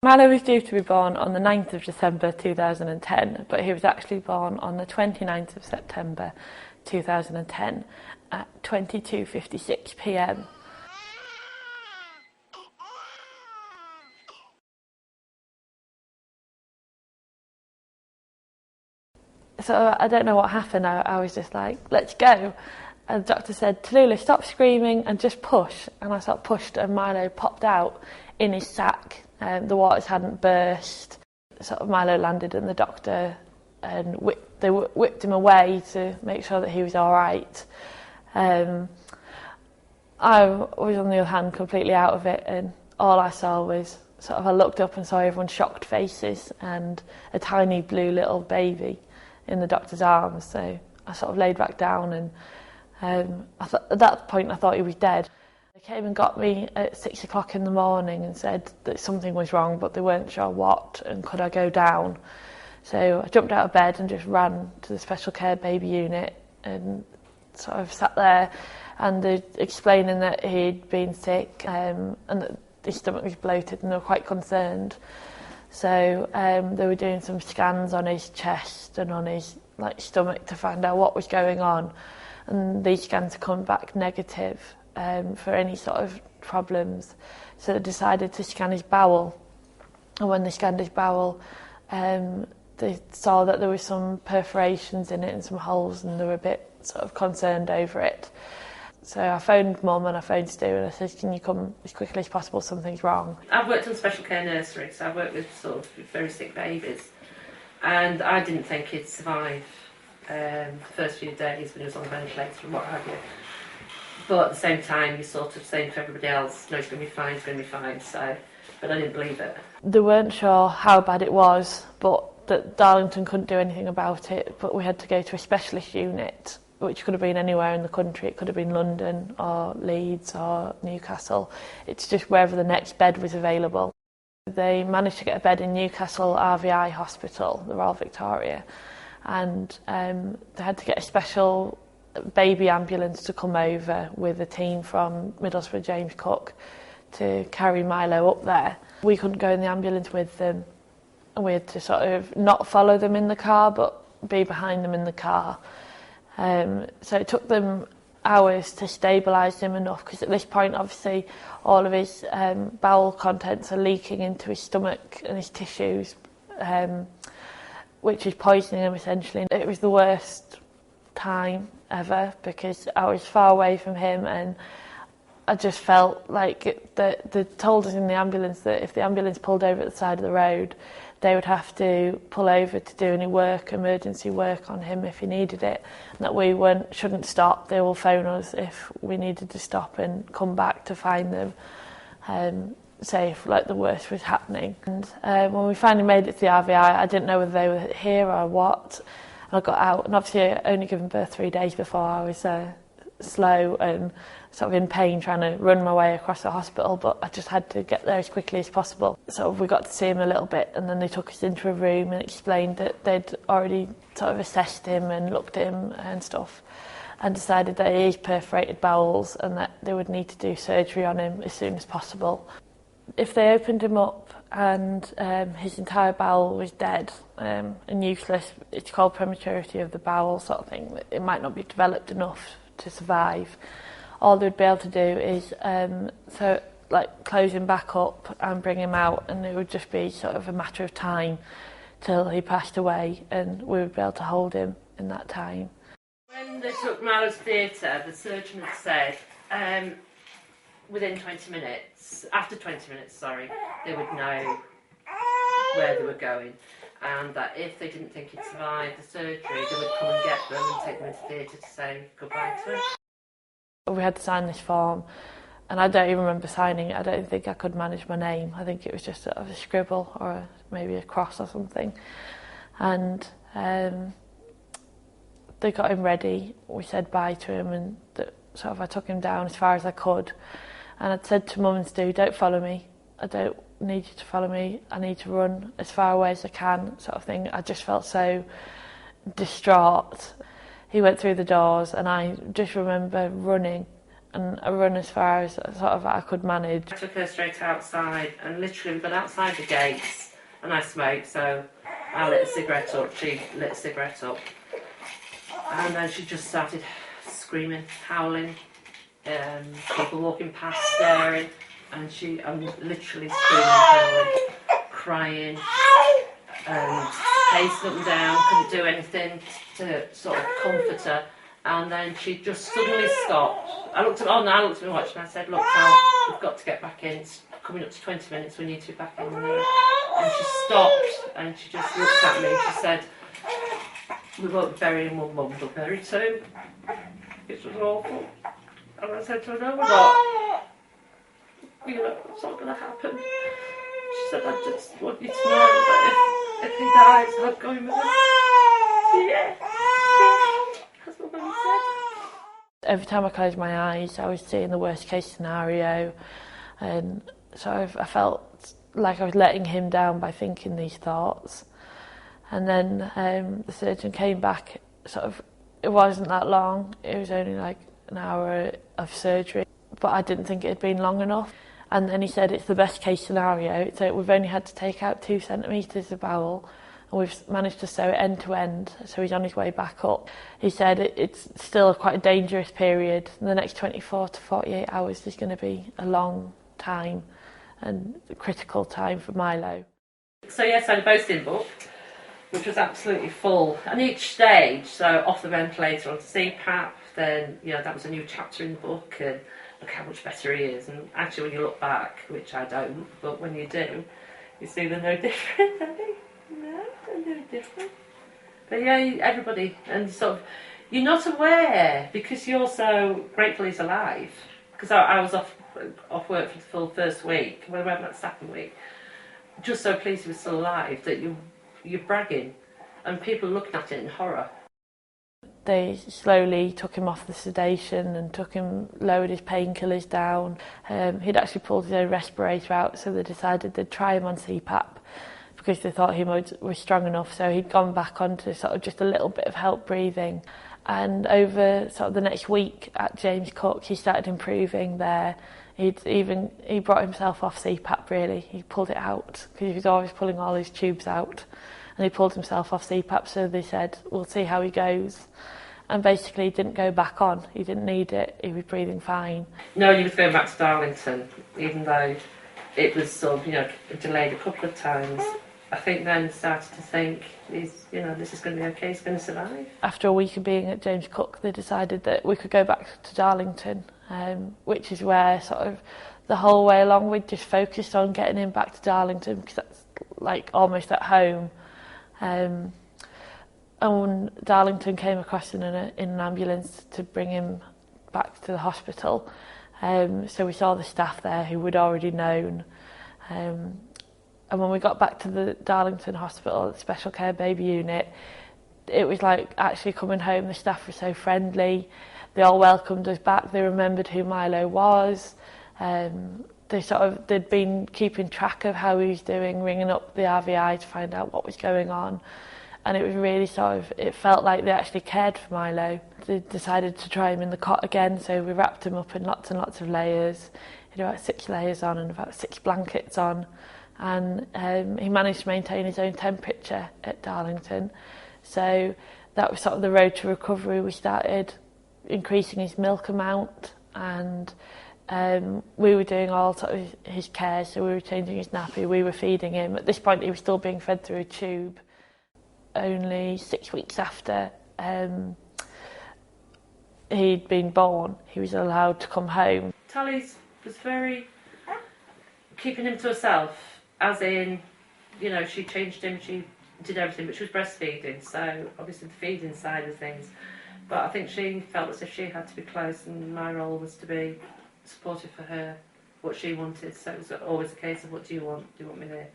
Mylo was due to be born on the 9th of December 2010, but he was actually born on the 29th of September 2010 at 22:56 p.m. So I don't know what happened. I was just like, let's go. And the doctor said, Tallulah, stop screaming and just push. And I sort of pushed and Mylo popped out in his sack. The waters hadn't burst. Sort of Mylo landed in the doctor and they whipped him away to make sure that he was all right. I was on the other hand completely out of it, and all I saw was sort of I looked up and saw everyone's shocked faces and a tiny blue little baby in the doctor's arms. So I sort of laid back down and at that point I thought he was dead. They came and got me at 6 o'clock in the morning and said that something was wrong, but they weren't sure what and could I go down. So I jumped out of bed and just ran to the special care baby unit and sort of sat there, and they're explaining that he'd been sick and that his stomach was bloated, and they were quite concerned. So they were doing some scans on his chest and on his stomach to find out what was going on, and these scans had come back negative for any sort of problems. So they decided to scan his bowel, and when they scanned his bowel, they saw that there were some perforations in it and some holes, and they were a bit sort of concerned over it. So I phoned Mum and I phoned Stu and I said, can you come as quickly as possible, something's wrong. I've worked on special care nursery, so I've worked with sort of very sick babies, and I didn't think he'd survive the first few days when he was on the ventilator and what have you. But at the same time, you're sort of saying to everybody else, no, it's going to be fine, it's going to be fine, so, but I didn't believe it. They weren't sure how bad it was, but that Darlington couldn't do anything about it, but we had to go to a specialist unit, which could have been anywhere in the country. It could have been London or Leeds or Newcastle. It's just wherever the next bed was available. They managed to get a bed in Newcastle RVI Hospital, the Royal Victoria, and they had to get a special baby ambulance to come over with a team from Middlesbrough James Cook to carry Mylo up there. We couldn't go in the ambulance with them, and we had to sort of not follow them in the car but be behind them in the car. So it took them hours to stabilise him enough, because at this point obviously all of his bowel contents are leaking into his stomach and his tissues, which is poisoning him essentially. It was the worst time ever because I was far away from him, and I just felt like they told us in the ambulance that if the ambulance pulled over at the side of the road, they would have to pull over to do any emergency work on him if he needed it, and that we shouldn't stop. They will phone us if we needed to stop and come back to find them, say if the worst was happening. And when we finally made it to the RVI, I didn't know whether they were here or what. And I got out, and obviously I only given birth 3 days before. I was slow and sort of in pain trying to run my way across the hospital, but I just had to get there as quickly as possible. So we got to see him a little bit, and then they took us into a room and explained that they'd already sort of assessed him and looked at him and stuff, and decided that he has perforated bowels and that they would need to do surgery on him as soon as possible. If they opened him up and his entire bowel was dead and useless, it's called prematurity of the bowel sort of thing, it might not be developed enough to survive. All they'd be able to do is close him back up and bring him out, and it would just be sort of a matter of time till he passed away, and we would be able to hold him in that time. When they took Mylo to theatre, the surgeon had said within 20 minutes, after 20 minutes, they would know where they were going, and that if they didn't think he'd survive the surgery, they would come and get them and take them into theatre to say goodbye to him. We had to sign this form, and I don't even remember signing it. I don't think I could manage my name. I think it was just a scribble or maybe a cross or something. And they got him ready. We said bye to him, and I took him down as far as I could. And I'd said to Mum and Stu, don't follow me. I don't need you to follow me. I need to run as far away as I can, sort of thing. I just felt so distraught. He went through the doors, and I just remember running and a run as far as sort of I could manage. I took her straight outside, and literally we got outside the gates, and I smoked, so I lit a cigarette up, she lit a cigarette up, and then she just started screaming, howling, people walking past, staring, and I'm literally screaming, howling, crying, and pacing up and down, couldn't do anything to sort of comfort her. And then she just suddenly stopped. I looked at my watch and I said, look, Tal, we've got to get back in. It's coming up to 20 minutes, we need to be back in there. And she stopped and she just looked at me and she said, we won't be burying one mum, we'll bury two. It was awful. And I said to her, no, we're not. You know, it's not going to happen. She said, I just want you to know that if he dies, I'm going with him. Yeah. That's what Mum said. Every time I closed my eyes, I was seeing the worst case scenario, and so I felt like I was letting him down by thinking these thoughts. And then the surgeon came back, it wasn't that long, it was only like an hour of surgery, but I didn't think it had been long enough. And then he said it's the best case scenario, so we've only had to take out 2 centimetres of bowel, and we've managed to sew it end to end, so he's on his way back up. He said it's still quite a dangerous period. In the next 24 to 48 hours is going to be a long time and a critical time for Mylo. So yes, I had a boasting book, which was absolutely full, and each stage, so off the ventilator onto CPAP, then that was a new chapter in the book, and look how much better he is. And actually when you look back, which I don't, but when you do, you see they're no different, are they? No, they're no different. But yeah, everybody, and you're not aware because you're so grateful he's alive. Because I was off work for the full first week, when I went back the second week, just so pleased he was still alive that you're bragging, and people looking at it in horror. They slowly took him off the sedation and lowered his painkillers down. He'd actually pulled his own respirator out, so they decided they'd try him on CPAP because they thought he was strong enough. So he'd gone back onto just a little bit of help breathing. And over the next week at James Cook, he started improving there. He brought himself off CPAP really. He pulled it out because he was always pulling all his tubes out. And he pulled himself off CPAP, so they said, we'll see how he goes. And basically he didn't go back on. He didn't need it. He was breathing fine. No, he was going back to Darlington, even though it was delayed a couple of times. I think then started to think, this is going to be okay, he's going to survive. After a week of being at James Cook, they decided that we could go back to Darlington, which is where the whole way along we just focused on getting him back to Darlington because that's like almost at home. And when Darlington came across in an ambulance to bring him back to the hospital, so we saw the staff there who we'd already known. And when we got back to the Darlington Hospital, the special care baby unit, it was like actually coming home. The staff were so friendly. They all welcomed us back. They remembered who Mylo was. They'd been keeping track of how he was doing, ringing up the RVI to find out what was going on. And it was really it felt like they actually cared for Mylo. They decided to try him in the cot again, so we wrapped him up in lots and lots of layers. He had about 6 layers on and about 6 blankets on. And he managed to maintain his own temperature at Darlington. So that was the road to recovery. We started increasing his milk amount, and we were doing all his care, so we were changing his nappy, we were feeding him. At this point he was still being fed through a tube. Only 6 weeks after he'd been born, he was allowed to come home. Tally was very keeping him to herself, as in, she changed him, she did everything, but she was breastfeeding, so obviously the feeding side of things. But I think she felt as if she had to be close, and my role was to be supportive for her, what she wanted. So it was always a case of, what do you want? Do you want me there?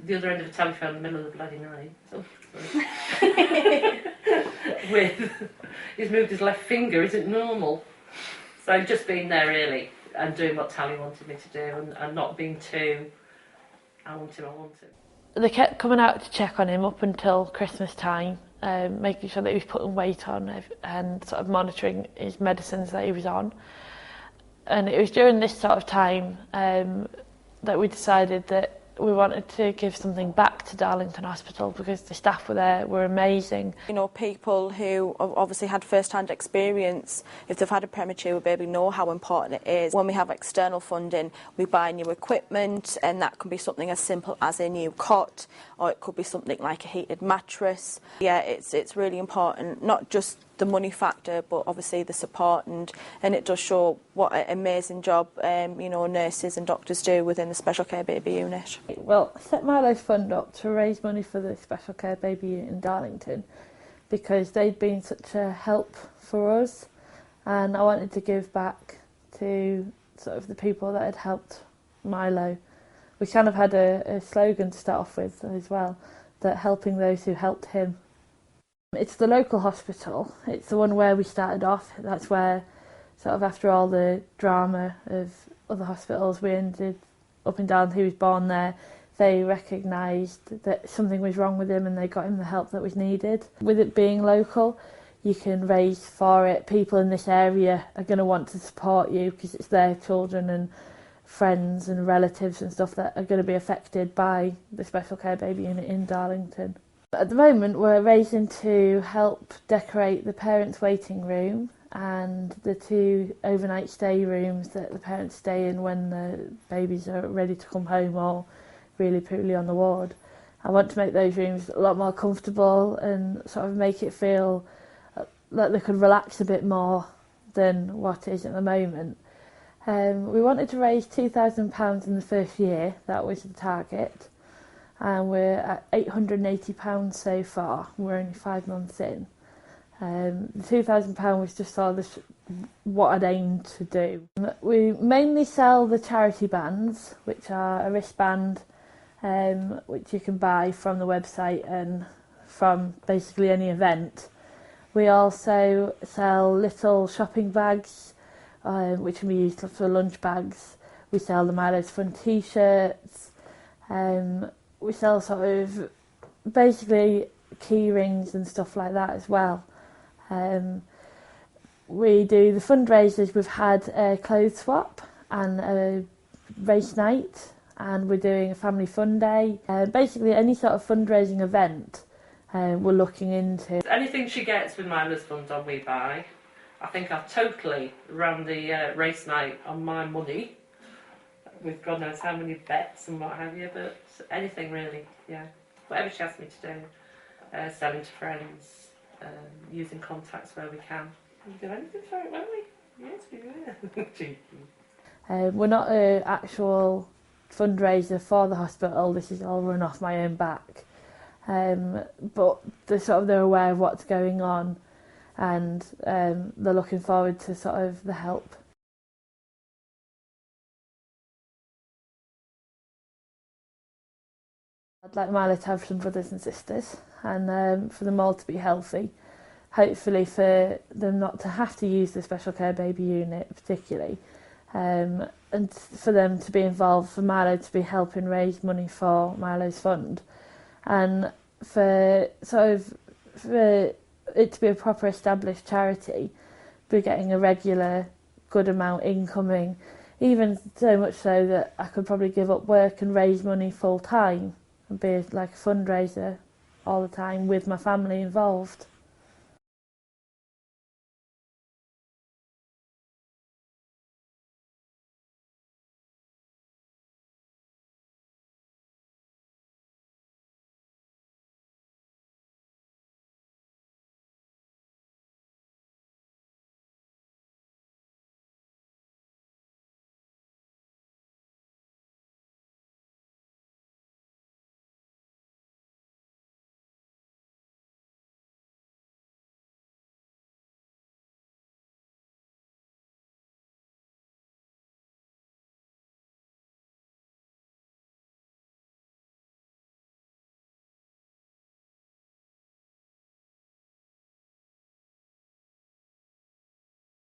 The other end of the telephone in the middle of the bloody night. He's moved his left finger, isn't normal. So just being there really, and doing what Tally wanted me to do, and not being too, I want him. They kept coming out to check on him up until Christmas time, making sure that he was putting weight on and monitoring his medicines that he was on. And it was during this sort of time that we decided that we wanted to give something back to Darlington Hospital because the staff were amazing. You know, people who have obviously had first-hand experience, if they've had a premature baby, know how important it is. When we have external funding, we buy new equipment, and that can be something as simple as a new cot, or it could be something like a heated mattress. Yeah, it's really important, not just the money factor, but obviously the support, and it does show what an amazing job you know, nurses and doctors do within the special care baby unit. Well, I set mylos fund up to raise money for the special care baby unit in Darlington because they'd been such a help for us, and I wanted to give back to sort of the people that had helped Mylo. We kind of had a slogan to start off with as well, that helping those who helped him. It's the local hospital. It's the one where we started off. That's where, sort of after all the drama of other hospitals, we ended up in Darlington. He was born there. They recognised that something was wrong with him and they got him the help that was needed. With it being local, you can raise for it. People in this area are going to want to support you because it's their children and friends and relatives and stuff that are going to be affected by the special care baby unit in Darlington. At the moment, we're raising to help decorate the parents' waiting room and the 2 overnight stay rooms that the parents stay in when the babies are ready to come home or really poorly on the ward. I want to make those rooms a lot more comfortable and sort of make it feel like they could relax a bit more than what is at the moment. We wanted to raise £2,000 in the first year. That was the target. And we're at £880 so far. We're only 5 months in. The £2,000 was just sort of what I'd aimed to do. We mainly sell the charity bands, which are a wristband which you can buy from the website and from basically any event. We also sell little shopping bags, which can be used for lunch bags. We sell the mylos Fun t-shirts. We sell sort of basically key rings and stuff like that as well. We do the fundraisers. We've had a clothes swap and a race night, and we're doing a family fun day. Basically any sort of fundraising event we're looking into. Anything she gets with mylos fund on we buy. I think I've totally run the race night on my money. With God knows how many bets and what have you, but anything really, yeah. Whatever she asks me to do, selling to friends, using contacts where we can. We do anything for it, won't we? Yes, we will. We're not an actual fundraiser for the hospital. This is all run off my own back. But they're aware of what's going on, and they're looking forward to sort of the help. I'd like Mylo to have some brothers and sisters, and for them all to be healthy. Hopefully for them not to have to use the special care baby unit particularly, and for them to be involved, for Mylo to be helping raise money for mylos fund, and for it to be a proper established charity, be getting a regular good amount incoming, even so much so that I could probably give up work and raise money full time and be like a fundraiser all the time with my family involved.